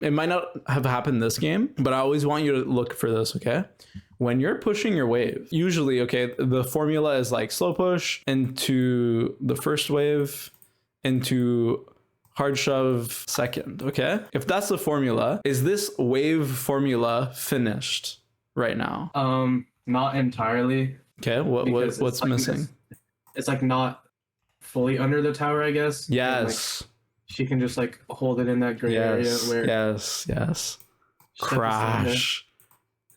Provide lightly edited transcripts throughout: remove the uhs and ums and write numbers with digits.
It might not have happened this game, but I always want you to look for this, okay? When you're pushing your wave, usually, okay, the formula is like slow push into the first wave, into hard shove second, okay? If that's the formula, is this wave formula finished right now? Not entirely. Okay, what's missing? It's like not fully under the tower, I guess. Yes. And, like, she can just like hold it in that gray area where yes. Crash.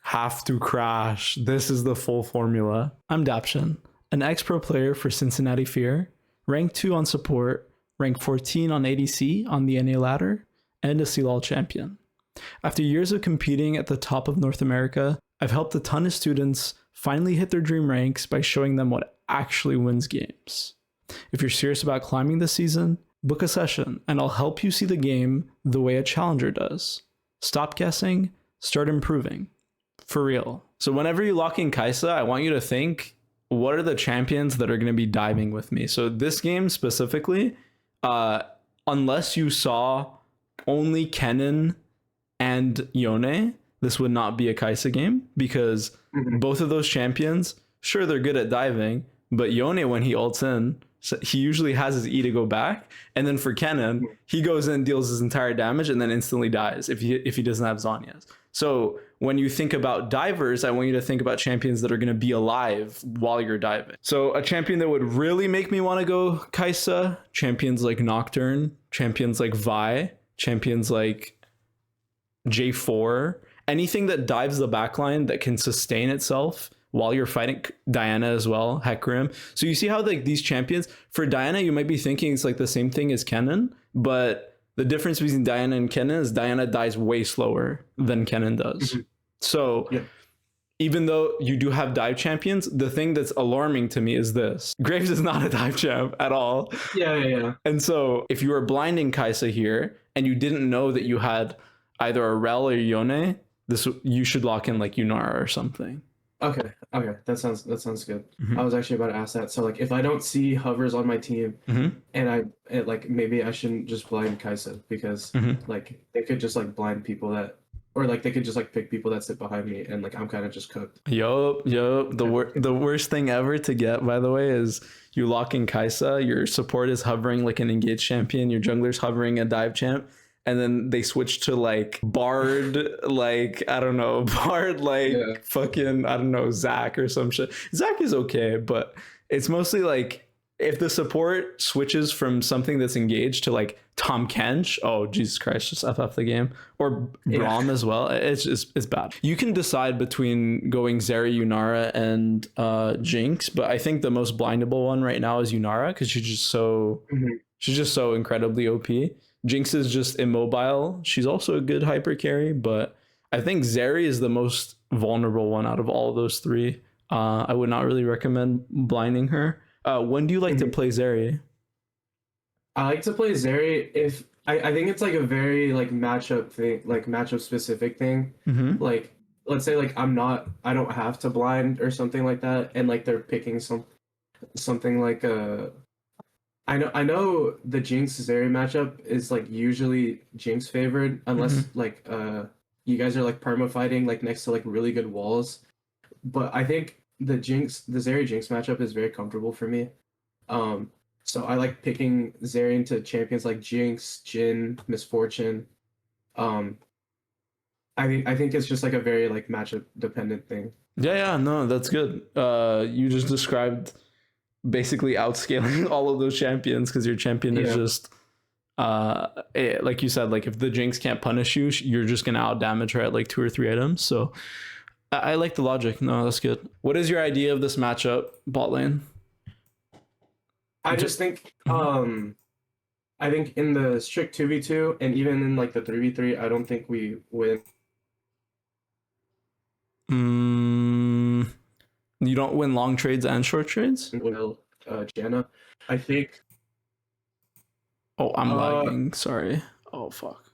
Have to crash. This is the full formula. I'm Daption, an ex-pro player for Cincinnati Fear, rank 2 on support, rank 14 on ADC on the NA ladder, and a CLOL champion. After years of competing at the top of North America, I've helped a ton of students finally hit their dream ranks by showing them what actually wins games. If you're serious about climbing this season, book a session and I'll help you see the game the way a challenger does. Stop guessing, start improving. For real. So whenever you lock in Kai'Sa, I want you to think, what are the champions that are going to be diving with me? So this game specifically, unless you saw only Kennen and Yone, this would not be a Kai'Sa game, because both of those champions, sure, they're good at diving, but Yone, when he ults in, so he usually has his E to go back, and then for Kennen, he goes in, deals his entire damage, and then instantly dies if he doesn't have Zhonya's. So when you think about divers, I want you to think about champions that are going to be alive while you're diving. So a champion that would really make me want to go Kai'Sa, champions like Nocturne, champions like Vi, champions like J4, anything that dives the backline that can sustain itself while you're fighting. Diana as well, Hecarim. So you see how like these champions, for Diana, you might be thinking it's like the same thing as Kennen, but the difference between Diana and Kennen is Diana dies way slower than Kennen does. So even though you do have dive champions, the thing that's alarming to me is this. Graves is not a dive champ at all. Yeah. And so if you were blinding Kai'Sa here and you didn't know that you had either a Rel or Yone, you should lock in like Yunara or something. Okay, that sounds good. I was actually about to ask that. So like, if I don't see hovers on my team, and like maybe I shouldn't just blind Kai'Sa, because like they could just like blind people that, or like they could just like pick people that sit behind me, and like I'm kind of just cooked. Yup. The worst thing ever to get, by the way, is you lock in Kai'Sa, your support is hovering like an engaged champion, your jungler's hovering a dive champ, and then they switch to like Bard, like, I don't know, Bard, like fucking, I don't know, Zac or some shit. Zac is okay, but it's mostly like if the support switches from something that's engaged to like Tom Kench, oh, Jesus Christ, just FF the game. Or Braum as well. It's bad. You can decide between going Zeri, Yunara, and Jinx, but I think the most blindable one right now is Yunara, because she's just so incredibly OP. Jinx is just immobile. She's also a good hyper carry, but I think Zeri is the most vulnerable one out of all of those three. I would not really recommend blinding her. When do you like to play Zeri? I like to play Zeri if I think it's like a very like matchup thing, like matchup specific thing. Like let's say like I don't have to blind or something like that, and like they're picking something like I know the Jinx Zeri matchup is like usually Jinx favored, unless like you guys are like perma fighting like next to like really good walls. But I think the Zeri Jinx matchup is very comfortable for me. So I like picking Zeri into champions like Jinx, Jhin, Misfortune. I think it's just like a very like matchup dependent thing. Yeah, no, that's good. You just described basically outscaling all of those champions, because your champion is just like you said, like if the Jinx can't punish you, you're just gonna out damage her at like 2 or 3 items. So I like the logic. No, that's good. What is your idea of this matchup, bot lane? I just think I think in the strict 2v2 and even in like the 3v3, I don't think we win. You don't win long trades and short trades? Well, Janna, I think. Oh, I'm lagging. Sorry. Oh, fuck.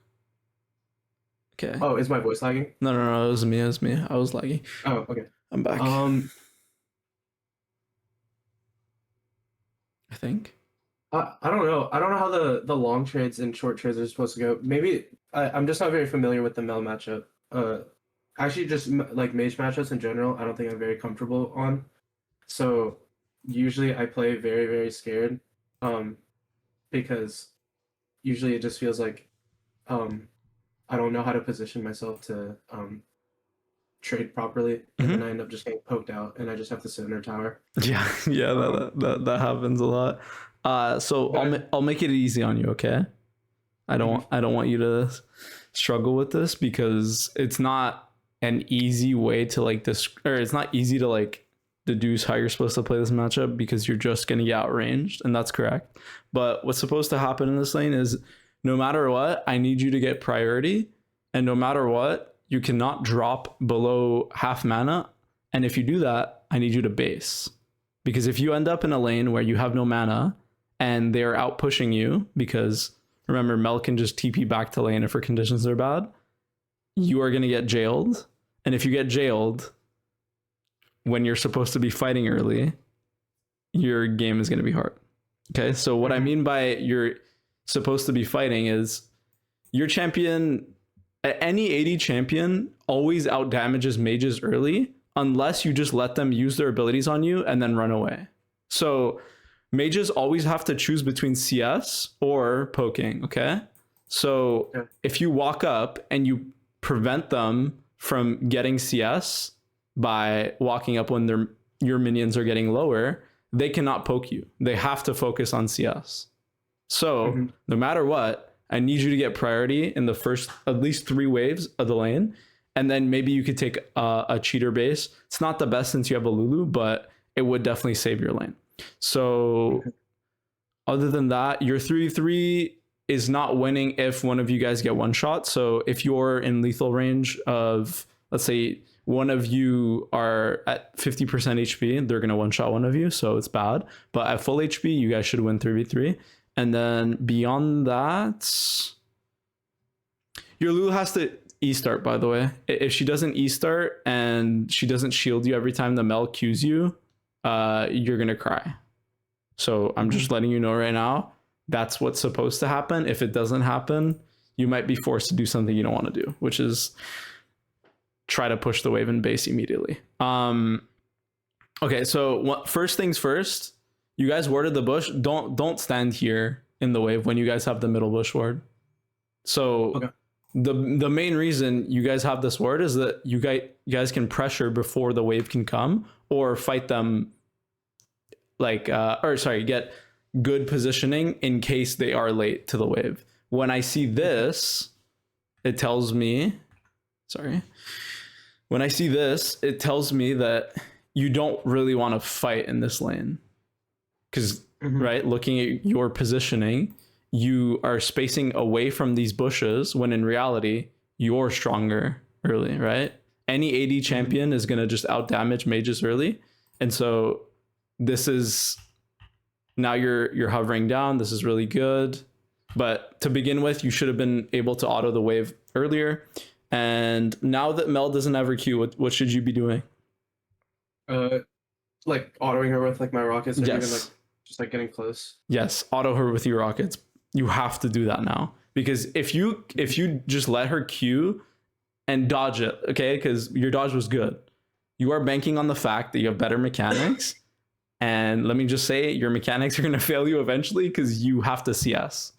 Okay. Oh, is my voice lagging? No, it was me. I was lagging. Oh, okay. I'm back. I think. I don't know. I don't know how the long trades and short trades are supposed to go. Maybe I'm just not very familiar with the Mel matchup. Actually, just like mage matchups in general, I don't think I'm very comfortable on. So usually I play very, very scared, um, because usually it just feels like um, I don't know how to position myself to trade properly, and then Mm-hmm. I end up just getting poked out, and I just have to sit in their tower. Yeah, yeah, Um, that happens a lot. So but I'll make it easy on you, okay? mhm. I don't want you to struggle with this because it's not an easy way to like this, or it's not easy to like deduce how you're supposed to play this matchup because you're just gonna get outranged, and that's correct. But what's supposed to happen in this lane is no matter what, I need you to get priority, and no matter what, you cannot drop below half mana. And if you do that, I need you to base. Because if you end up in a lane where you have no mana and they're out pushing you, because remember, Mel can just TP back to lane if her conditions are bad, you are going to get jailed. And if you get jailed when you're supposed to be fighting early, your game is going to be hard. Okay. So, what I Mhm. mean by you're supposed to be fighting is your champion, any AD champion, always out damages mages early unless you just let them use their abilities on you and then run away. So, mages always have to choose between CS or poking, okay? So Yeah. if you walk up and you prevent them from getting CS by walking up when your minions are getting lower, they cannot poke you. They have to focus on CS. So Mhm. no matter what, I need you to get priority in the first at least 3 waves of the lane. And then maybe you could take a cheater base. It's not the best since you have a Lulu, but it would definitely save your lane. So Mhm. other than that, your 3-3 is not winning if one of you guys get one shot. So if you're in lethal range of, let's say, one of you are at 50% HP, they're going to one shot one of you. So it's bad. But at full HP, you guys should win 3v3. And then beyond that, your Lulu has to E-start, by the way. If she doesn't E-start and she doesn't shield you every time the Mel Qs you, you're going to cry. So I'm Mhm. just letting you know right now, that's what's supposed to happen. If it doesn't happen, you might be forced to do something you don't want to do, which is try to push the wave and base immediately. Okay, so first things first, you guys warded the bush. Don't stand here in the wave when you guys have the middle bush ward. So Okay. the main reason you guys have this ward is that you guys can pressure before the wave can come or fight them like or sorry, get good positioning in case they are late to the wave. When I see this, it tells me, sorry, when I see this, it tells me that you don't really want to fight in this lane. Because, Mhm. right, looking at your positioning, you are spacing away from these bushes when in reality, you're stronger early, right? Any AD Mhm. champion is going to just out damage mages early. And so this is now you're hovering down. This is really good. But to begin with, you should have been able to auto the wave earlier. And now that Mel doesn't have her Q, what should you be doing? Uh, like autoing her with like my rockets, or even like Yes. just like getting close. Yes. Auto her with your rockets. You have to do that now. Because if you just let her Q and dodge it, okay, because your dodge was good. You are banking on the fact that you have better mechanics. And let me just say, your mechanics are going to fail you eventually because you have to CS.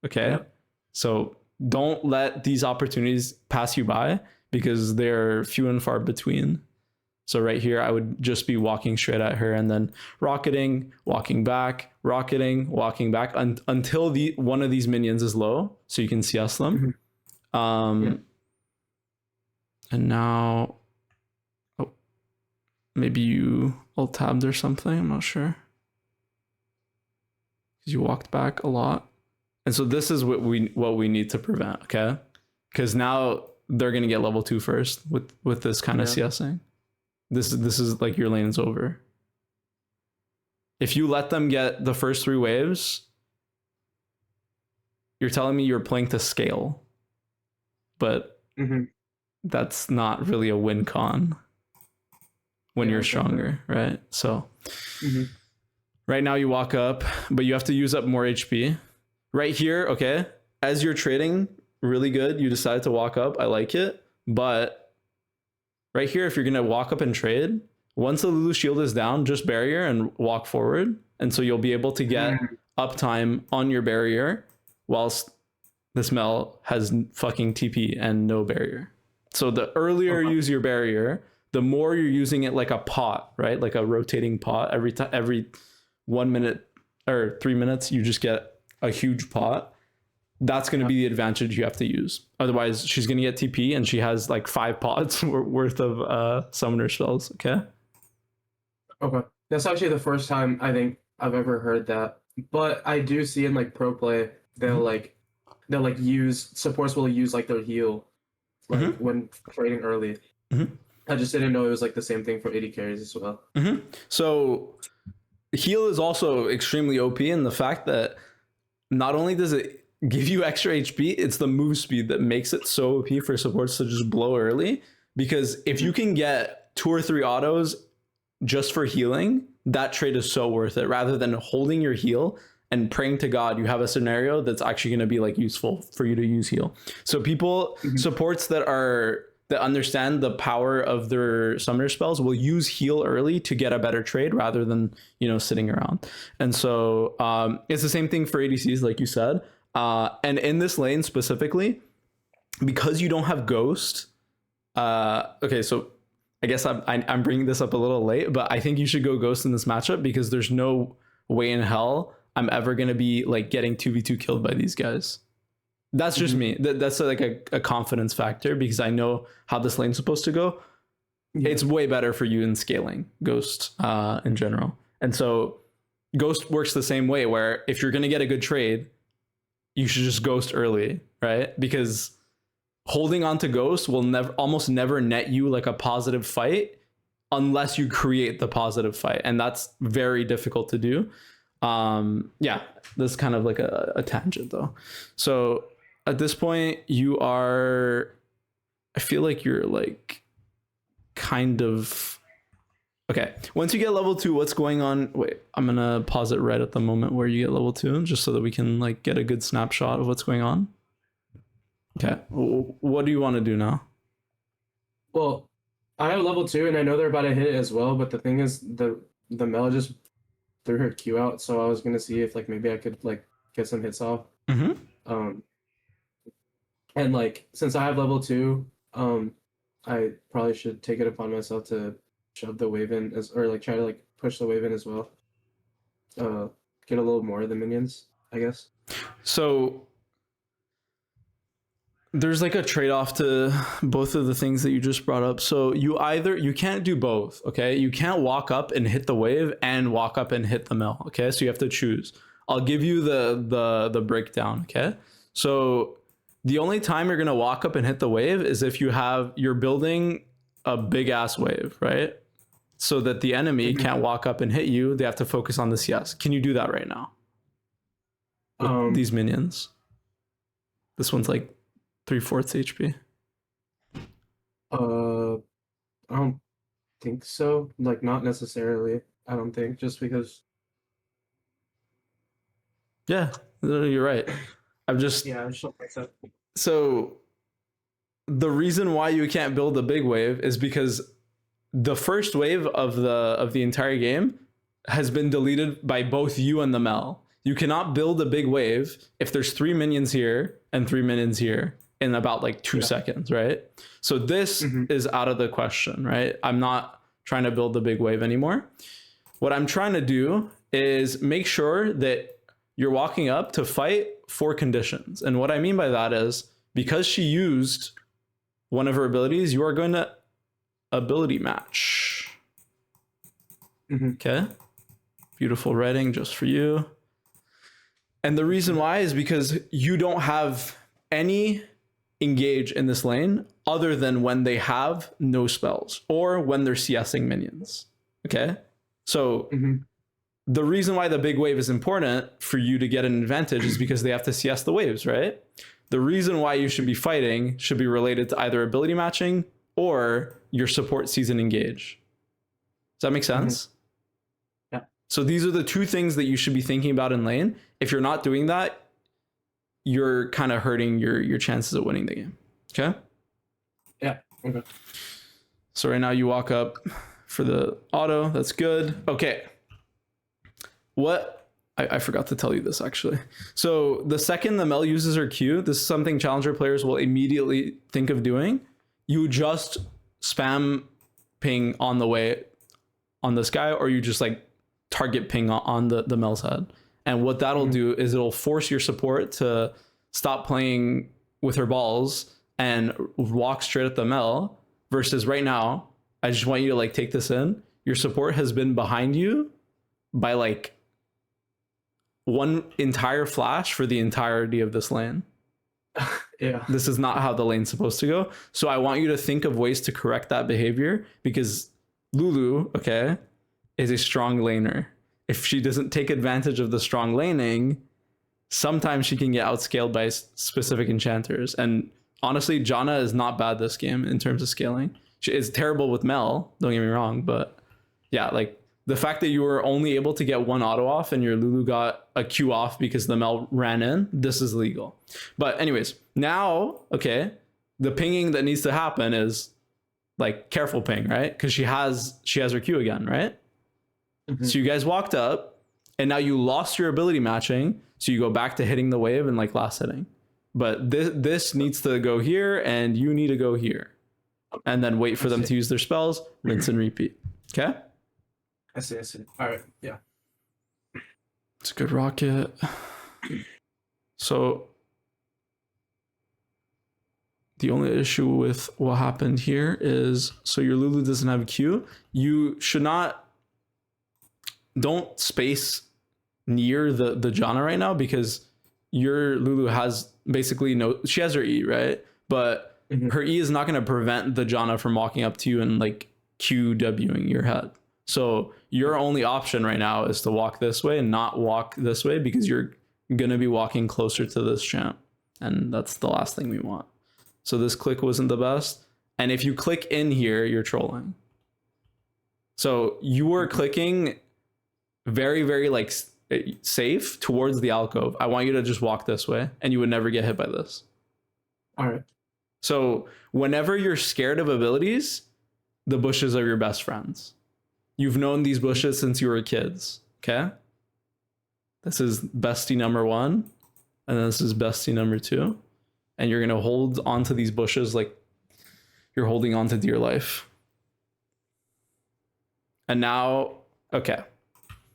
Okay. Yep. So don't let these opportunities pass you by because they're few and far between. So right here, I would just be walking straight at her and then rocketing, walking back, rocketing, walking back until the one of these minions is low, so you can CS them. Mhm. Yeah. And now, oh, maybe you alt tabbed or something. I'm not sure because you walked back a lot. And so this is what we need to prevent, okay? Because now they're gonna get level 2 first with this kind of Yeah. CSing. This is like your lane's over. If you let them get the first 3 waves, you're telling me you're playing to scale, but Mhm. that's not really a win con when Yeah, you're I get that. stronger, right? So Mhm. Right now you walk up, but you have to use up more HP. Right here, okay, as you're trading, really good. You decided to walk up. I like it. But right here, if you're going to walk up and trade, once the Lulu shield is down, just barrier and walk forward. And so you'll be able to get uptime on your barrier whilst this Mel has fucking TP and no barrier. So the earlier you use your barrier, the more you're using it like a pot, right? Like a rotating pot. Every 1 minute or 3 minutes, you just get a huge pot. That's going to be the advantage you have to use. Otherwise, she's going to get TP and she has like 5 pots worth of summoner spells. Okay. Okay. That's actually the first time I think I've ever heard that. But I do see in like pro play, they'll use supports will use like their heal like when trading early. I just didn't know it was like the same thing for AD carries as well. So heal is also extremely OP in the fact that not only does it give you extra HP, it's the move speed that makes it so OP for supports to just blow early. Because if you can get 2 or 3 autos just for healing, that trade is so worth it, rather than holding your heal and praying to God you have a scenario that's actually going to be like useful for you to use heal. So people, supports that understand the power of their summoner spells will use heal early to get a better trade rather than, sitting around. And so it's the same thing for ADCs, like you said. And in this lane specifically, because you don't have Ghost, okay, so I guess I'm bringing this up a little late, but I think you should go Ghost in this matchup because there's no way in hell I'm ever going to be like getting 2v2 killed by these guys. That's just me. That's like a confidence factor because I know how this lane's supposed to go. It's way better for you in scaling Ghost in general. And so Ghost works the same way, where if you're going to get a good trade, you should just Ghost early, right? Because holding on to Ghost will almost never net you like a positive fight unless you create the positive fight. And that's very difficult to do. Yeah, this is kind of like a tangent though. So at this point I feel like you're like kind of, okay. Once you get level 2, what's going on? Wait, I'm going to pause it right at the moment where you get level 2, just so that we can like get a good snapshot of what's going on. Okay. What do you want to do now? Well, I have level 2 and I know they're about to hit it as well, but the thing is the Mela just threw her Q out, so I was gonna see if like maybe I could like get some hits off. And like since I have level 2, I probably should take it upon myself to shove the wave in or like try to like push the wave in as well. Get a little more of the minions, I guess. So there's like a trade-off to both of the things that you just brought up. So you can't do both, okay? You can't walk up and hit the wave and walk up and hit the mill, okay? So you have to choose. I'll give you the breakdown, okay? So the only time you're gonna walk up and hit the wave is if you're building a big ass wave, right? So that the enemy can't walk up and hit you. They have to focus on the CS. Can you do that right now? With these minions. This one's like 3/4 HP. I don't think so. Like not necessarily. I don't think, just because. Yeah, you're right. I just don't think so. So the reason why you can't build a big wave is because the first wave of the entire game has been deleted by both you and the Mel. You cannot build a big wave if there's 3 minions here and 3 minions here in about like 2 seconds, right? So this is out of the question, right? I'm not trying to build the big wave anymore. What I'm trying to do is make sure that you're walking up to fight 4 conditions. And what I mean by that is because she used one of her abilities, you are going to ability match. Okay. Beautiful writing just for you. And the reason why is because you don't have any engage in this lane other than when they have no spells or when they're CSing minions. Okay. So the reason why the big wave is important for you to get an advantage is because they have to CS the waves, right? The reason why you should be fighting should be related to either ability matching or your support season engage. Does that make sense? Yeah. So these are the two things that you should be thinking about in lane. If you're not doing that, you're kind of hurting your chances of winning the game. Okay? Yeah. Okay. So right now you walk up for the auto. That's good. Okay. What? I forgot to tell you this actually. So the second the Mel uses her Q, this is something challenger players will immediately think of doing. You just spam ping on the way on this guy, or you just like target ping on the Mel's head. And what that'll do is it'll force your support to stop playing with her balls and walk straight at the Mel, versus right now, I just want you to like take this in. Your support has been behind you by like one entire flash for the entirety of this lane. Yeah. This is not how the lane's supposed to go. So I want you to think of ways to correct that behavior, because Lulu, okay, is a strong laner. If she doesn't take advantage of the strong laning, sometimes she can get outscaled by specific enchanters. And honestly, Janna is not bad this game in terms of scaling. She is terrible with Mel, don't get me wrong, but yeah, like the fact that you were only able to get one auto off and your Lulu got a Q off because the Mel ran in, this is legal. But anyways, now, okay, the pinging that needs to happen is like careful ping, right? Because she has her Q again, right? So you guys walked up and now you lost your ability matching. So you go back to hitting the wave and like last hitting. But this needs to go here and you need to go here. And then wait for them to use their spells, rinse and repeat. Okay? I see. All right. Yeah. It's a good rocket. So the only issue with what happened here is, so your Lulu doesn't have a Q. You should not, don't space near the Janna right now, because your Lulu has basically she has her E, right? But her E is not going to prevent the Janna from walking up to you and like QWing your head. So your only option right now is to walk this way and not walk this way, because you're going to be walking closer to this champ. And that's the last thing we want. So this click wasn't the best. And if you click in here, you're trolling. So you were clicking very, very like safe towards the alcove. I want you to just walk this way and you would never get hit by this. All right. So whenever you're scared of abilities, the bushes are your best friends. You've known these bushes since you were kids, okay? This is bestie number 1, and then this is bestie number 2. And you're going to hold onto these bushes like you're holding on to dear life. And now, okay.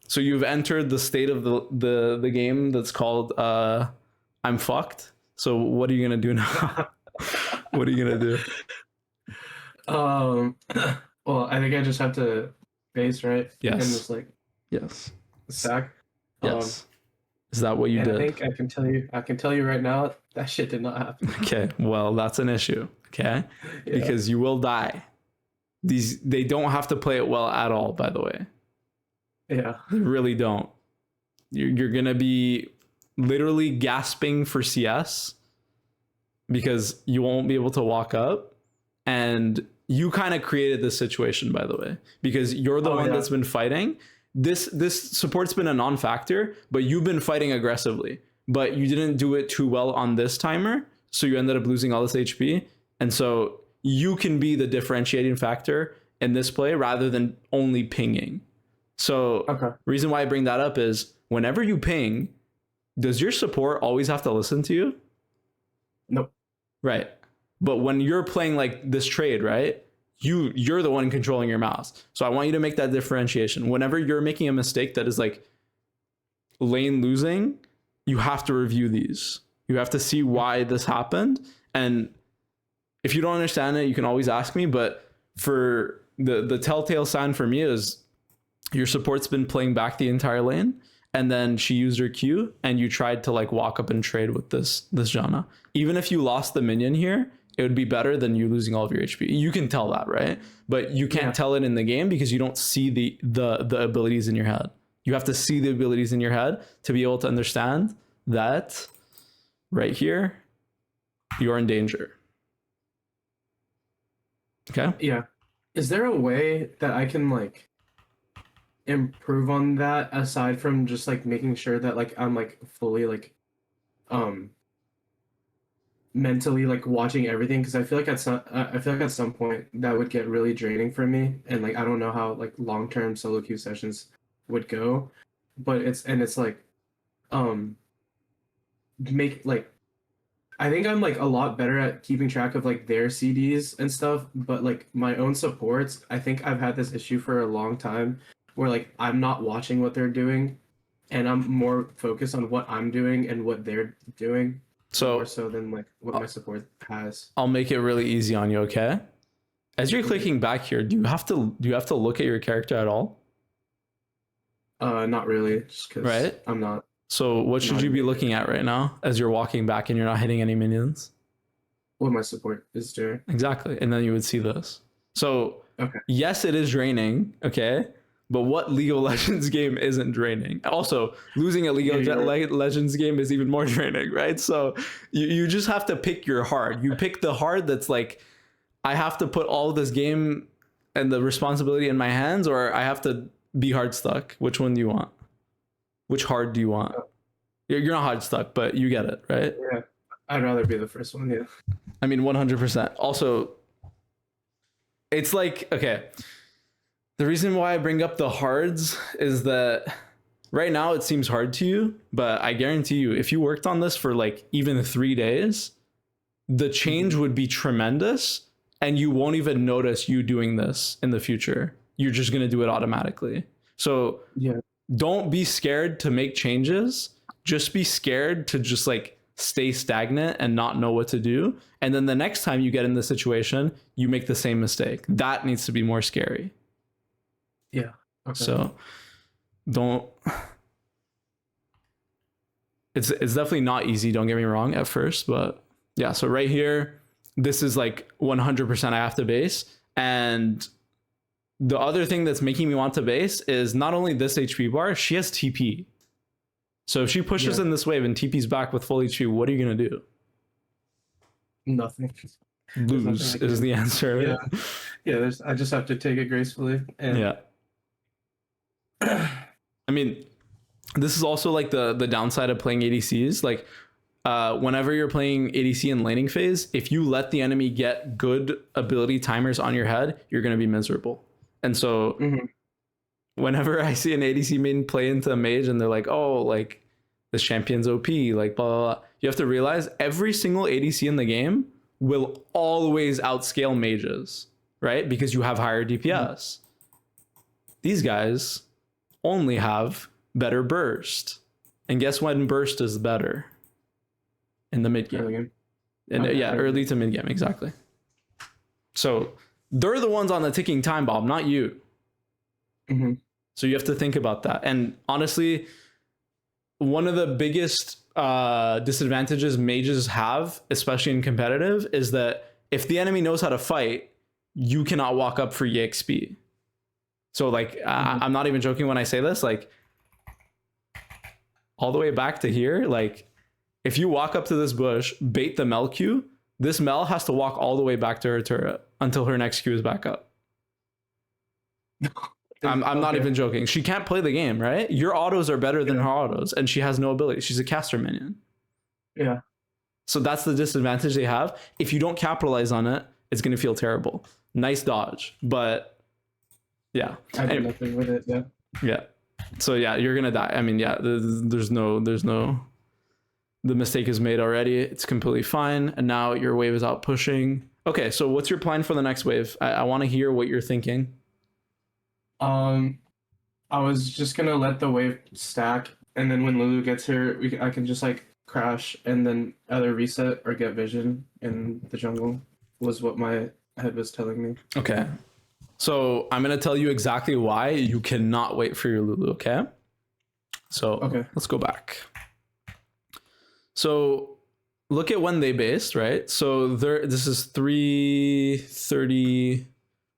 So you've entered the state of the game that's called I'm fucked. So what are you going to do now? What are you going to do? Well, I think I just have to base, right? Yes. And just like sack. Yes. Is that what you did? I think I can tell you right now that shit did not happen. Okay, well, that's an issue, okay? Yeah. Because you will die. They don't have to play it well at all, by the way. Yeah. They really don't. You're going to be literally gasping for CS because you won't be able to walk up. And you kind of created this situation, by the way, because you're the one that's been fighting. This support's been a non-factor, but you've been fighting aggressively, but you didn't do it too well on this timer. So you ended up losing all this HP. And so you can be the differentiating factor in this play rather than only pinging. So reason why I bring that up is whenever you ping, does your support always have to listen to you? Nope. Right. But when you're playing like this trade, right? You're the one controlling your mouse. So I want you to make that differentiation. Whenever you're making a mistake that is like lane losing, you have to review these. You have to see why this happened. And if you don't understand it, you can always ask me. But for the telltale sign for me is your support's been playing back the entire lane. And then she used her Q and you tried to like walk up and trade with this Janna. Even if you lost the minion here, it would be better than you losing all of your HP. You can tell that, right? But you can't tell it in the game because you don't see the abilities in your head. You have to see the abilities in your head to be able to understand that right here, you're in danger. Okay? Yeah. Is there a way that I can like improve on that aside from just like making sure that like I'm like fully like um mentally like watching everything because I feel like at some point that would get really draining for me and like I don't know how like long-term solo queue sessions would go, but it's like um make like I think I'm like a lot better at keeping track of like their CDs and stuff, but like my own supports, I think I've had this issue for a long time where like I'm not watching what they're doing and I'm more focused on what I'm doing and what they're doing more So so than like what my support has. I'll make it really easy on you, okay? As you're Mhm. clicking back here, do you have to look at your character at all? Not really, just because Right? I'm not. So what should Not you be even looking at right now as you're walking back and you're not hitting any minions? what my support is doing. Exactly. And then you would see this. So Okay. yes, it is draining, okay? But what League of Legends game isn't draining? Also, losing a League of Legends game is even more draining, right? So you just have to pick your hard. You pick the hard that's like, I have to put all of this game and the responsibility in my hands, or I have to be hard stuck. Which one do you want? Which hard do you want? You're not hard stuck, but you get it, right? Yeah, I'd rather be the first one. Yeah. I mean, 100%. Also, it's like, okay, the reason why I bring up the hards is that right now it seems hard to you, but I guarantee you, if you worked on this for like even 3 days, the change would be tremendous and you won't even notice you doing this in the future. You're just going to do it automatically. So Yeah. don't be scared to make changes. Just be scared to just like stay stagnant and not know what to do. And then the next time you get in this situation, you make the same mistake. That needs to be more scary. Yeah. Okay. So don't. It's definitely not easy. Don't get me wrong at first, but yeah. So right here, this is like 100% I have to base. And the other thing that's making me want to base is not only this HP bar, she has TP. So if she pushes in this wave and TP's back with full HP, what are you going to do? Nothing. Lose is the answer. Yeah. Yeah, I just have to take it gracefully. And Yeah. I mean, this is also like the downside of playing ADCs. Like, whenever you're playing ADC in laning phase, if you let the enemy get good ability timers on your head, you're going to be miserable. And so whenever I see an ADC main play into a mage and they're like, oh, like this champion's OP, like blah, blah, blah, you have to realize every single ADC in the game will always outscale mages, right? Because you have higher DPS. These guys only have better burst. And guess when burst is better? In the mid game. And early to mid game, exactly. So they're the ones on the ticking time bomb, not you. So you have to think about that. And honestly, one of the biggest disadvantages mages have, especially in competitive, is that if the enemy knows how to fight, you cannot walk up for EXP. So like, I'm not even joking when I say this, like all the way back to here, like if you walk up to this bush, bait the Mel Q, this Mel has to walk all the way back to her turret until her next Q is back up. I'm not even joking. She can't play the game, right? Your autos are better than her autos, and she has no ability. She's a caster minion. Yeah. So that's the disadvantage they have. If you don't capitalize on it, it's going to feel terrible. Nice dodge, but yeah. I did nothing with it, yeah. Yeah. So yeah, you're going to die. I mean, yeah, there's no, the mistake is made already. It's completely fine. And now your wave is out pushing. Okay, so what's your plan for the next wave? I want to hear what you're thinking. I was just gonna let the wave stack, and then when Lulu gets here, I can just like crash and then either reset or get vision in the jungle. Was what my head was telling me. Okay, so I'm gonna tell you exactly why you cannot wait for your Lulu. Okay, so let's go back. So look at when they based, right? So this is 330.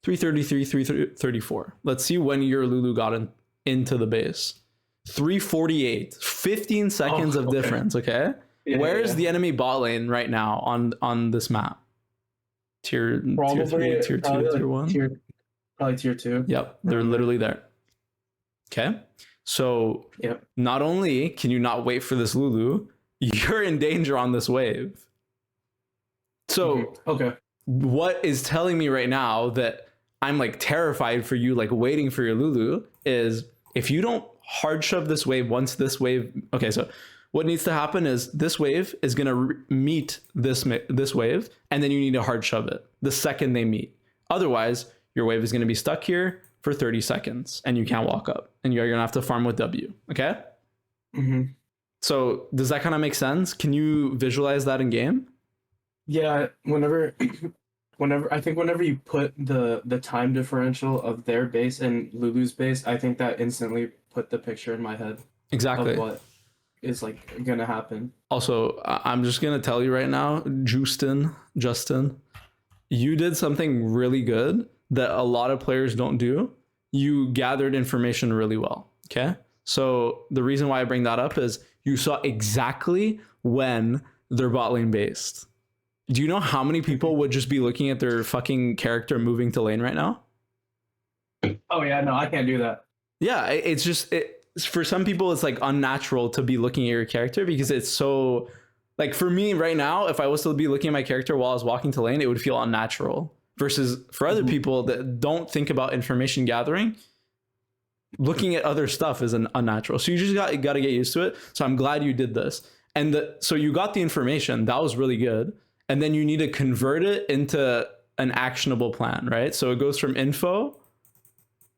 333, 334. Let's see when your Lulu got into the base. 348. 15 seconds of difference, okay? Yeah, Where's the enemy bot lane right now on this map? Tier 3, tier 2, tier 1? Probably tier 2. Yep, they're literally there. Okay. So Yep. not only can you not wait for this Lulu, you're in danger on this wave. So okay, what is telling me right now that I'm like terrified for you, like waiting for your Lulu, is if you don't hard shove this wave once this wave. Okay, so what needs to happen is this wave is going to meet this wave, and then you need to hard shove it the second they meet. Otherwise, your wave is going to be stuck here for 30 seconds and you can't walk up, and you're going to have to farm with W. Okay. So does that kind of make sense? Can you visualize that in game? Yeah, whenever you put the time differential of their base and Lulu's base, I think that instantly put the picture in my head Exactly. of what is like gonna happen. Also, I'm just gonna tell you right now, Justin, you did something really good that a lot of players don't do. You gathered information really well. Okay. So the reason why I bring that up is you saw exactly when they're bot lane based. Do you know how many people would just be looking at their fucking character moving to lane right now? Oh yeah, no, I can't do that. Yeah, it's just for some people it's like unnatural to be looking at your character because it's so like for me right now, if I was to be looking at my character while I was walking to lane, it would feel unnatural. Versus for other people that don't think about information gathering, looking at other stuff is unnatural. So you just got to get used to it. So I'm glad you did this. And so you got the information. That was really good. And then you need to convert it into an actionable plan, right? So it goes from info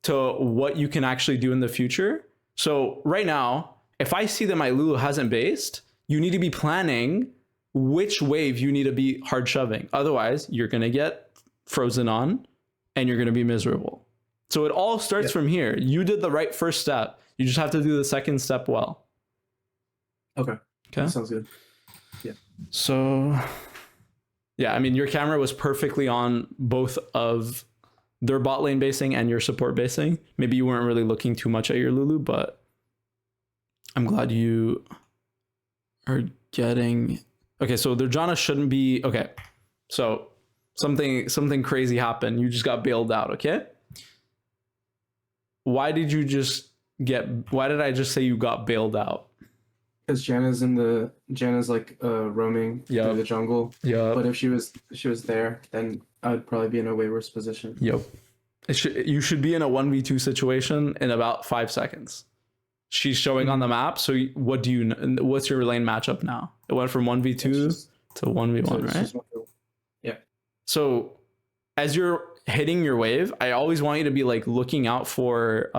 to what you can actually do in the future. So right now, if I see that my Lulu hasn't based, you need to be planning which wave you need to be hard shoving. Otherwise, you're going to get frozen on and you're going to be miserable. So it all starts from here. You did the right first step. You just have to do the second step well. Okay. That sounds good. Yeah. So yeah, I mean, your camera was perfectly on both of their bot lane basing and your support basing. Maybe you weren't really looking too much at your Lulu, but I'm glad you are getting... Okay, so their Janna shouldn't be... Okay, so something crazy happened. You just got bailed out, okay? Why did I just say you got bailed out? Because Janna's like roaming through the jungle. Yeah. But if she was there, then I would probably be in a way worse position. Yep. You should be in a 1v2 situation in about 5 seconds. She's showing on the map. So what's your lane matchup now? It went from 1v2 to 1v1, right? Yeah. So as you're hitting your wave, I always want you to be like looking out for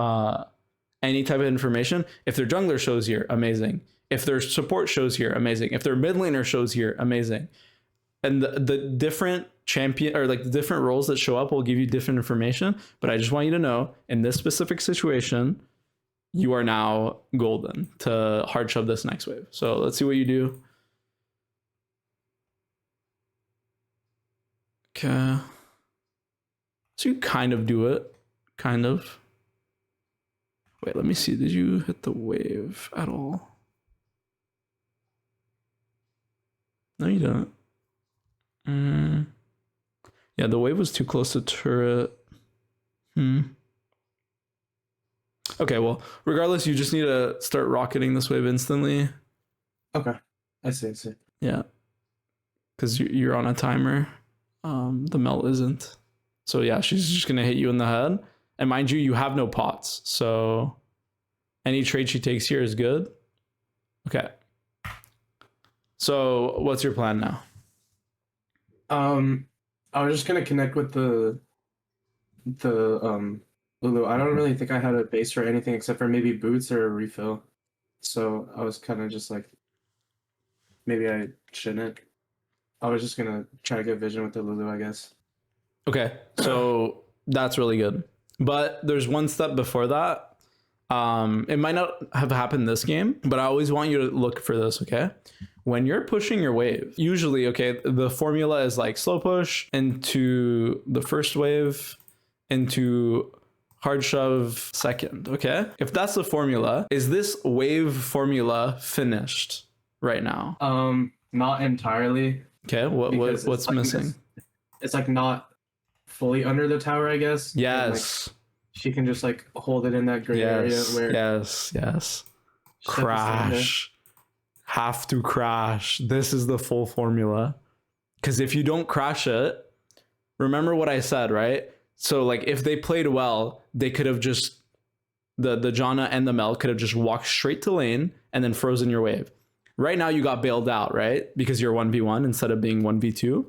any type of information. If their jungler shows here, amazing. If their support shows here, amazing. If their mid laner shows here, amazing. And the different champion or like the different roles that show up will give you different information. But I just want you to know in this specific situation, you are now golden to hard shove this next wave. So let's see what you do. Okay. So you kind of do it. Kind of. Wait, let me see. Did you hit the wave at all? No, you don't. Yeah, the wave was too close to turret. Okay, well, regardless, you just need to start rocketing this wave instantly. Okay. I see. Yeah. Because you're on a timer. The melt isn't. So yeah, she's just going to hit you in the head. And mind you, you have no pots. So any trade she takes here is good. Okay. So what's your plan now? I was just gonna connect with the Lulu. I don't really think I had a base or anything except for maybe boots or a refill. So I was kind of just like, maybe I shouldn't. I was just gonna try to get vision with the Lulu, I guess. Okay, so that's really good. But there's one step before that. It might not have happened this game, but I always want you to look for this, okay? When you're pushing your wave, usually, okay, the formula is like slow push into the first wave, into hard shove second, okay? If that's the formula, is this wave formula finished right now? Not entirely. Okay, what's like, missing? It's like not fully under the tower, I guess. Yes. she can just like hold it in that gray area where yes. Crash. Have to crash. This is the full formula. Because if you don't crash it, remember what I said, right? So like if they played well, they could have just the Janna and the Mel could have just walked straight to lane and then frozen your wave. Right now you got bailed out, right? Because you're 1v1 instead of being 1v2.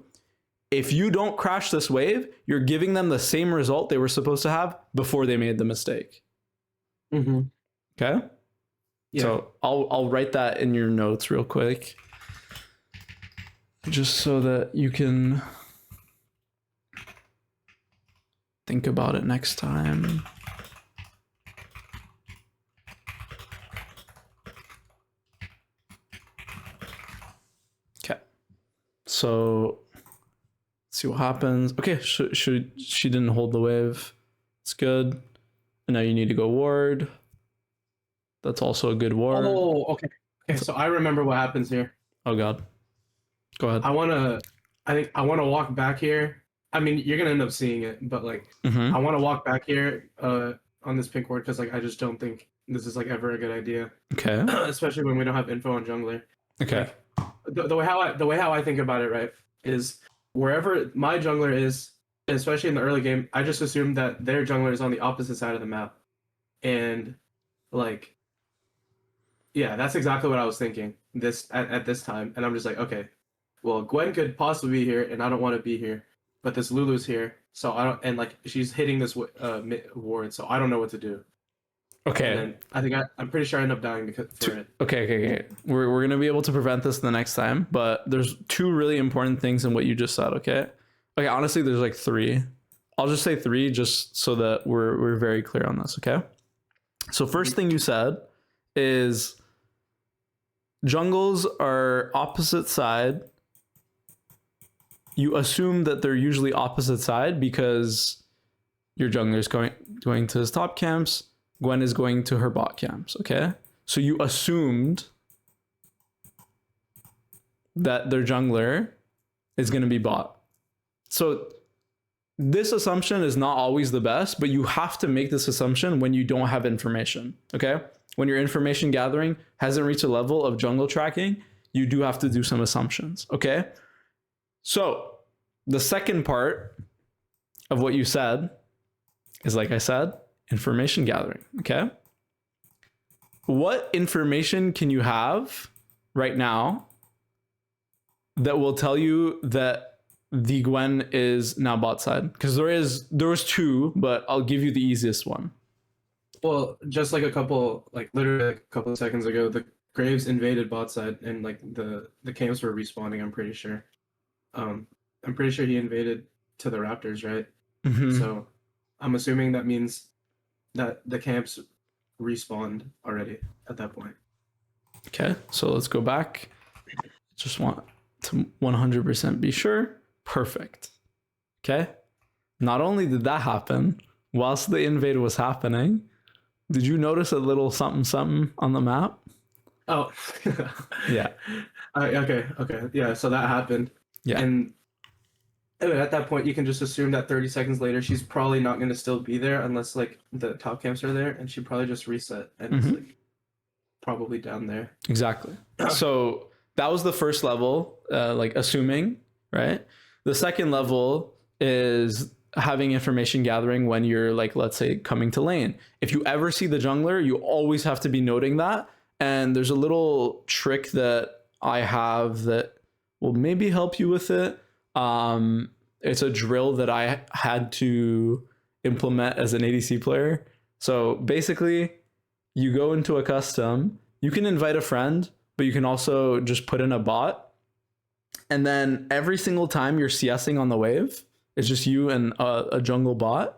If you don't crash this wave, you're giving them the same result they were supposed to have before they made the mistake. Mm-hmm. Okay? Yeah. So I'll write that in your notes real quick. Just so that you can think about it next time. Okay. So let's see what happens. Okay, she didn't hold the wave. It's good. And now you need to go ward. That's also a good ward. Oh, okay. Okay, so I remember what happens here. Oh god. Go ahead. I think I wanna walk back here. I mean, you're gonna end up seeing it, but like I wanna walk back here on this pink ward because like I just don't think this is like ever a good idea. Okay. Especially when we don't have info on jungler. Okay. Like, the way how I think about it, right, is wherever my jungler is, especially in the early game, I just assume that their jungler is on the opposite side of the map. And like yeah, that's exactly what I was thinking at this time. And I'm just like, okay, well, Gwen could possibly be here, and I don't want to be here. But this Lulu's here, so I don't, and like she's hitting this ward, so I don't know what to do. Okay. And I think I'm pretty sure I end up dying for it. Okay. We're gonna be able to prevent this the next time, but there's two really important things in what you just said. Okay. Honestly, there's like three. I'll just say three, just so that we're very clear on this. Okay. So first thing you said is jungles are opposite side. You assume that they're usually opposite side because your jungler is going to his top camps, Gwen is going to her bot camps, okay? So you assumed that their jungler is going to be bot. So this assumption is not always the best, but you have to make this assumption when you don't have information, okay? When your information gathering hasn't reached a level of jungle tracking, you do have to do some assumptions, okay? So the second part of what you said is, like I said, information gathering, okay? What information can you have right now that will tell you that the Gwen is now bot side? Because there was two, but I'll give you the easiest one. Well, just like literally a couple of seconds ago, the Graves invaded bot side, and like the camps were respawning. I'm pretty sure. I'm pretty sure he invaded to the Raptors, right? Mm-hmm. So I'm assuming that means that the camps respawned already at that point. Okay, so let's go back. Just want to 100% be sure. Perfect. Okay. Not only did that happen, whilst the invade was happening, did you notice a little something on the map? Oh, yeah. Okay. Yeah, so that happened. Yeah. And at that point, you can just assume that 30 seconds later, she's probably not going to still be there unless like the top camps are there, and she probably just reset and it's like probably down there. Exactly. So that was the first level, like assuming, right? The second level is having information gathering when you're like, let's say, coming to lane. If you ever see the jungler, you always have to be noting that. And there's a little trick that I have that will maybe help you with it. It's a drill that I had to implement as an ADC player. So basically, you go into a custom, you can invite a friend, but you can also just put in a bot. And then every single time you're CSing on the wave, it's just you and a jungle bot.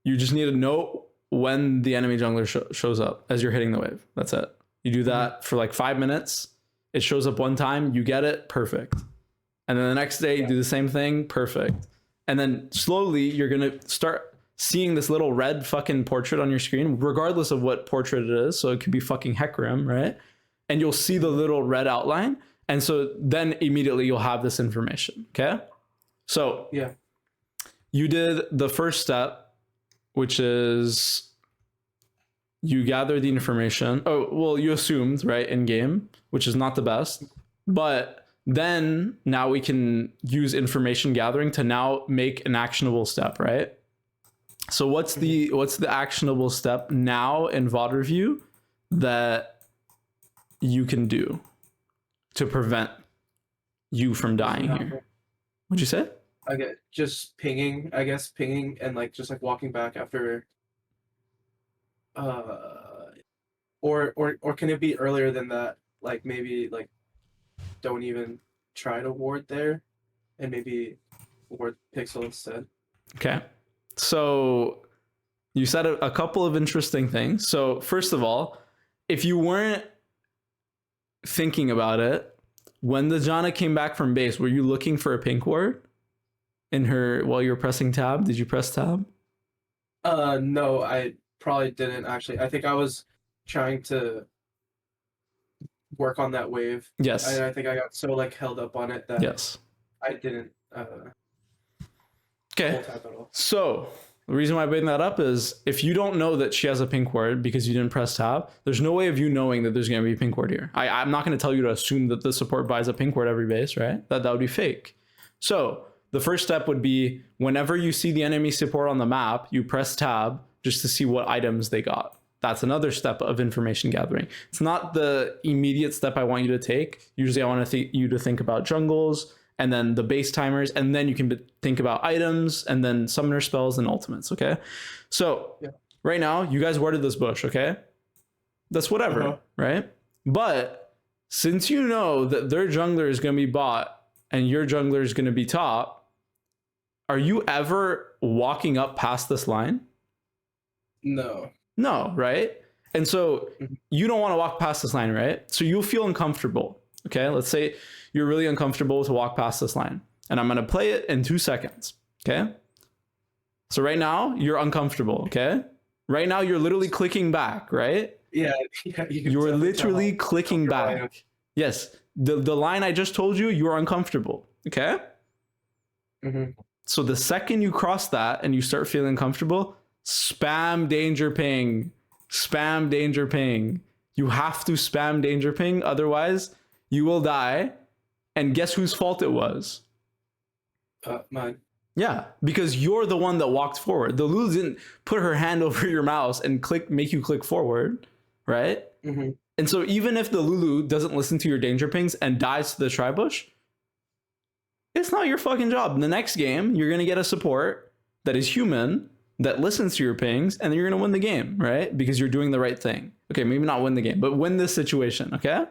You just need to know when the enemy jungler shows up as you're hitting the wave. That's it. You do that for like 5 minutes. It shows up one time, you get it, perfect. And then the next day, you do the same thing, perfect. And then slowly, you're going to start seeing this little red fucking portrait on your screen, regardless of what portrait it is. So it could be fucking Hecarim, right? And you'll see the little red outline. And so then immediately you'll have this information, okay? So yeah, you did the first step which is you gather the information. Oh, well, you assumed, right, in game, which is not the best. But then now we can use information gathering to now make an actionable step, right? So what's the actionable step now in VOD review that you can do to prevent you from dying here? What'd you say? I get just pinging, I guess pinging and like just like walking back after or can it be earlier than that? Like maybe like don't even try to ward there and maybe ward pixel instead. Okay. So you said a couple of interesting things. So first of all, if you weren't thinking about it, when the Janna came back from base, were you looking for a pink ward in her while you were pressing tab? Did you press tab? No, I probably didn't actually. I think I was trying to work on that wave. Yes. I think I got so like held up on it that yes. I didn't okay. Tap at all. So the reason why I bring that up is if you don't know that she has a pink ward because you didn't press tab, there's no way of you knowing that there's going to be a pink ward here. I'm not going to tell you to assume that the support buys a pink ward every base, right? That would be fake. So the first step would be whenever you see the enemy support on the map, you press tab just to see what items they got. That's another step of information gathering. It's not the immediate step I want you to take. Usually I want you to think about jungles and then the base timers, and then you can think about items and then summoner spells and ultimates, okay? So right now, you guys warded this bush, okay? That's whatever, right? But since you know that their jungler is going to be bot and your jungler is going to be top, are you ever walking up past this line? No, right? And so you don't want to walk past this line, right? So you'll feel uncomfortable, okay? Let's say you're really uncomfortable to walk past this line. And I'm going to play it in 2 seconds, okay? So right now, you're uncomfortable, okay? Right now, you're literally clicking back, right? Yeah. You're literally clicking back. Yes, the line I just told you, you're uncomfortable, okay? So the second you cross that and you start feeling comfortable, spam danger ping. Spam danger ping. You have to spam danger ping, otherwise you will die. And guess whose fault it was? Mine. Yeah, because you're the one that walked forward. The Lulu didn't put her hand over your mouse and make you click forward, right? And so even if the Lulu doesn't listen to your danger pings and dies to the tri-bush, it's not your fucking job. In the next game, you're going to get a support that is human, that listens to your pings, and then you're going to win the game, right? Because you're doing the right thing. Okay, maybe not win the game, but win this situation, okay?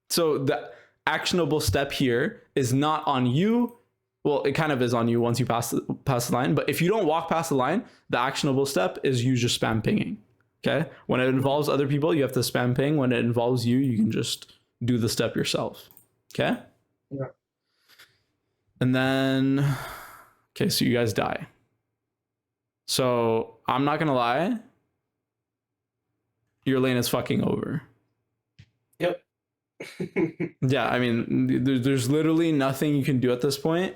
So the actionable step here is not on you. Well, it kind of is on you once you pass the line, but if you don't walk past the line, the actionable step is you just spam pinging, okay? When it involves other people, you have to spam ping. When it involves you, you can just do the step yourself, okay? Yeah. And then, okay, so you guys die. So I'm not gonna lie, your lane is fucking over. Yep. Yeah, I mean, there's literally nothing you can do at this point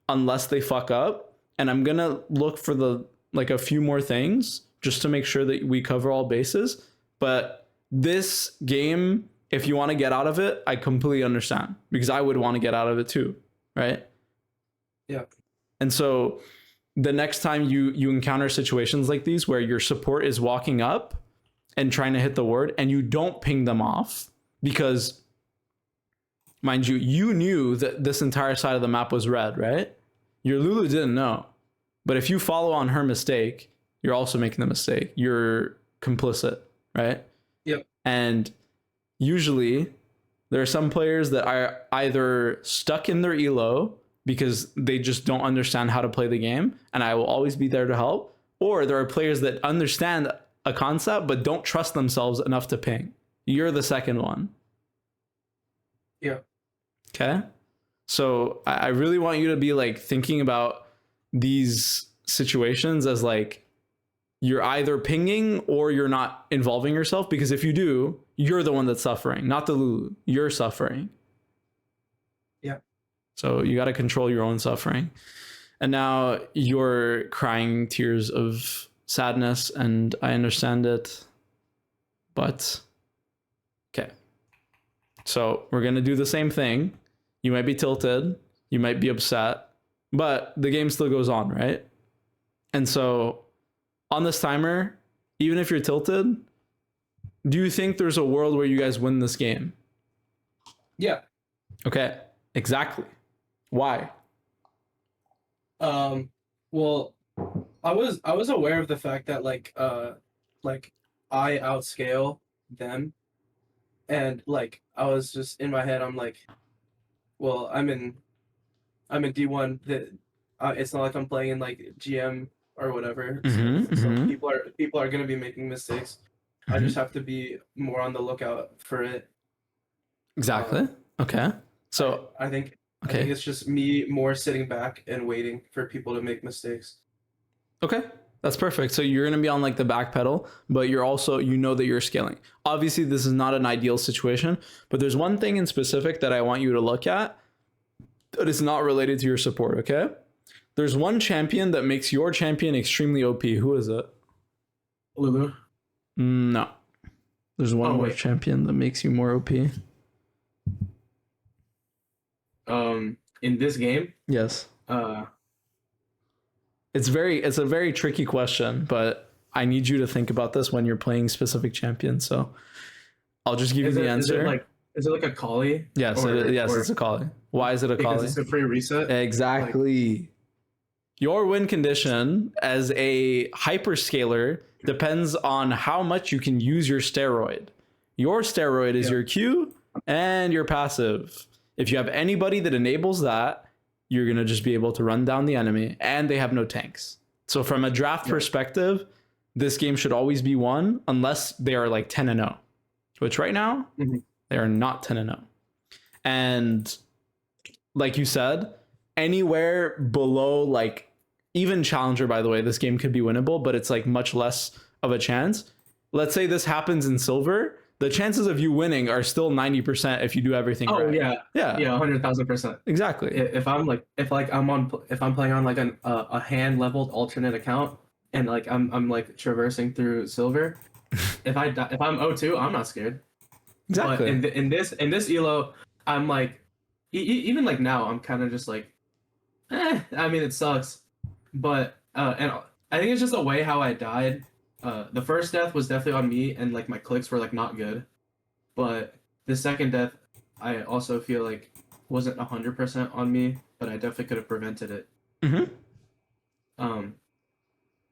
unless they fuck up. And I'm gonna look for a few more things just to make sure that we cover all bases. But this game, if you want to get out of it, I completely understand, because I would want to get out of it too, right? Yeah. And so the next time you encounter situations like these where your support is walking up and trying to hit the ward and you don't ping them off, because mind you, you knew that this entire side of the map was red, right? Your Lulu didn't know. But if you follow on her mistake, you're also making the mistake. You're complicit, right? Yep. And usually there are some players that are either stuck in their elo because they just don't understand how to play the game, and I will always be there to help. Or there are players that understand a concept but don't trust themselves enough to ping. You're the second one. Yeah. Okay. So I really want you to be like thinking about these situations as like you're either pinging or you're not involving yourself, because if you do, you're the one that's suffering, not the Lulu. You're suffering. Yeah. So you got to control your own suffering. And now you're crying tears of sadness, and I understand it. But, okay. So we're going to do the same thing. You might be tilted. You might be upset. But the game still goes on, right? And so on this timer, even if you're tilted, do you think there's a world where you guys win this game? Yeah. Okay, exactly. Why? Well, I was aware of the fact that like I outscale them, and like I was just in my head, I'm like, well, I'm in D1. That it's not like I'm playing in like GM or whatever. So people are gonna be making mistakes. I just have to be more on the lookout for it. Exactly. Okay. So I think it's just me more sitting back and waiting for people to make mistakes. Okay, that's perfect. So you're going to be on like the back pedal, but you're also, you know that you're scaling. Obviously, this is not an ideal situation, but there's one thing in specific that I want you to look at that is not related to your support, okay? There's one champion that makes your champion extremely OP. Who is it? Lulu. No. There's one more champion that makes you more OP. In this game? Yes. It's a very tricky question, but I need you to think about this when you're playing specific champions. So I'll just give you the answer. Is it like a Kali? Yes, it's a Kali. Why is it a Kali? Because it's a free reset? Exactly. Your win condition as a hyperscaler depends on how much you can use your steroid. Your steroid is your Q and your passive. If you have anybody that enables that, you're going to just be able to run down the enemy, and they have no tanks. So from a draft perspective, this game should always be won unless they are like 10-0, which right now they are not 10-0. And like you said, anywhere below, like even Challenger, by the way, this game could be winnable, but it's like much less of a chance. Let's say this happens in Silver. The chances of you winning are still 90% if you do everything right. Oh yeah, 100,000%. Exactly. If I'm playing on like a hand leveled alternate account, and like I'm like traversing through Silver, if I'm O2, I'm not scared. Exactly. But in this elo, I'm like, even like now, I'm kind of just like, I mean, it sucks, but and I think it's just the way how I died. The first death was definitely on me, and like my clicks were like not good, but the second death, I also feel like wasn't 100% on me, but I definitely could have prevented it.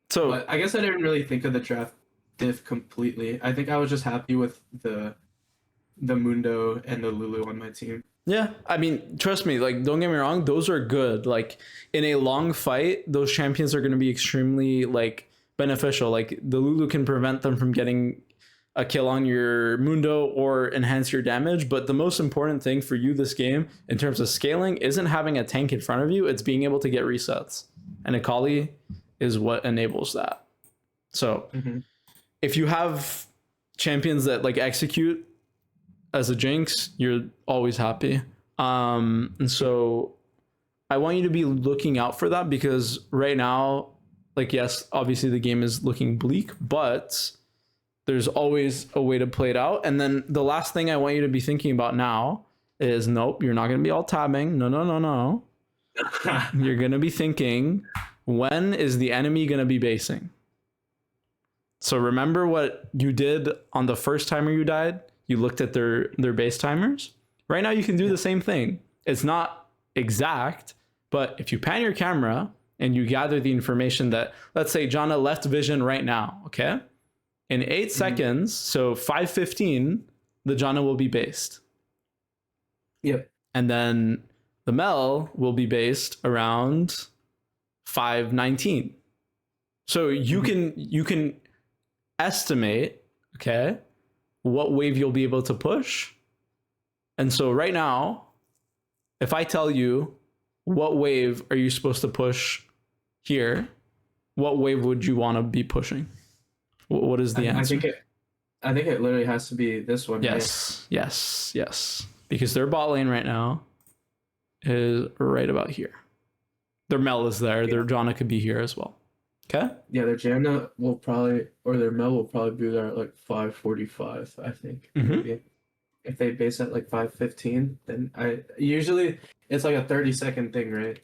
So but I guess I didn't really think of the draft diff completely. I think I was just happy with the Mundo and the Lulu on my team. Yeah, I mean, trust me, like, don't get me wrong, those are good. Like, in a long fight, those champions are going to be extremely, like, beneficial. Like, the Lulu can prevent them from getting a kill on your Mundo or enhance your damage, but the most important thing for you this game, in terms of scaling, isn't having a tank in front of you, it's being able to get resets. And Akali is what enables that. So, if you have champions that, like, execute as a Jinx, you're always happy. And so I want you to be looking out for that, because right now, like, yes, obviously the game is looking bleak, but there's always a way to play it out. And then the last thing I want you to be thinking about now is, nope, you're not going to be all tabbing. No. You're going to be thinking, when is the enemy going to be basing? So remember what you did on the first timer you died? You looked at their base timers. Right now you can do the same thing. It's not exact, but if you pan your camera and you gather the information that, let's say Jana left vision right now, okay? In 8 seconds, so 5:15, the Jana will be based. Yep. And then the Mel will be based around 5:19. So you can estimate, okay, what wave you'll be able to push. And so right now, if I tell you what wave are you supposed to push here, what wave would you want to be pushing? What is the answer? I think it literally has to be this one. Yes, right? Yes. Because their bot lane right now is right about here. Their Mel is there. Their Janna could be here as well. Okay. Yeah, their Janna will probably, or their Mel will probably be there at like 5:45, I think. Maybe. If they base at like 5:15, then I usually it's like a 30-second thing, right?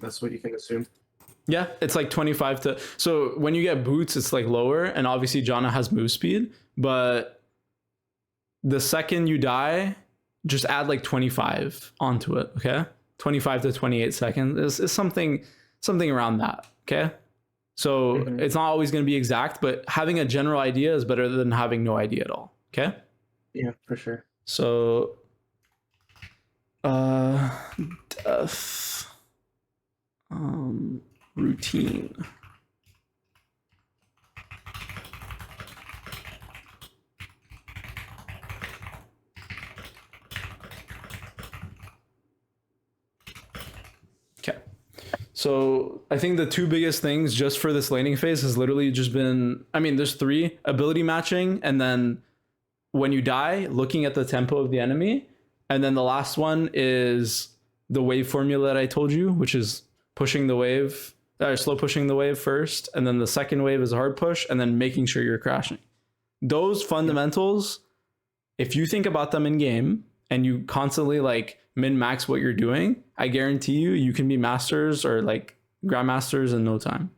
That's what you can assume. Yeah, it's like 25 to. So when you get boots, it's like lower, and obviously Janna has move speed, but the second you die, just add like 25 onto it. Okay, 25 to 28 seconds is something around that. Okay, so it's not always going to be exact, but having a general idea is better than having no idea at all. Okay. Yeah, for sure. So, death, routine. Okay. So I think the two biggest things just for this laning phase has literally just been, I mean, there's 3: ability matching, and then when you die, looking at the tempo of the enemy. And then the last one is the wave formula that I told you, which is pushing the wave, slow pushing the wave first. And then the second wave is a hard push, and then making sure you're crashing. Those fundamentals, if you think about them in game and you constantly like min max what you're doing, I guarantee you can be masters or like grandmasters in no time.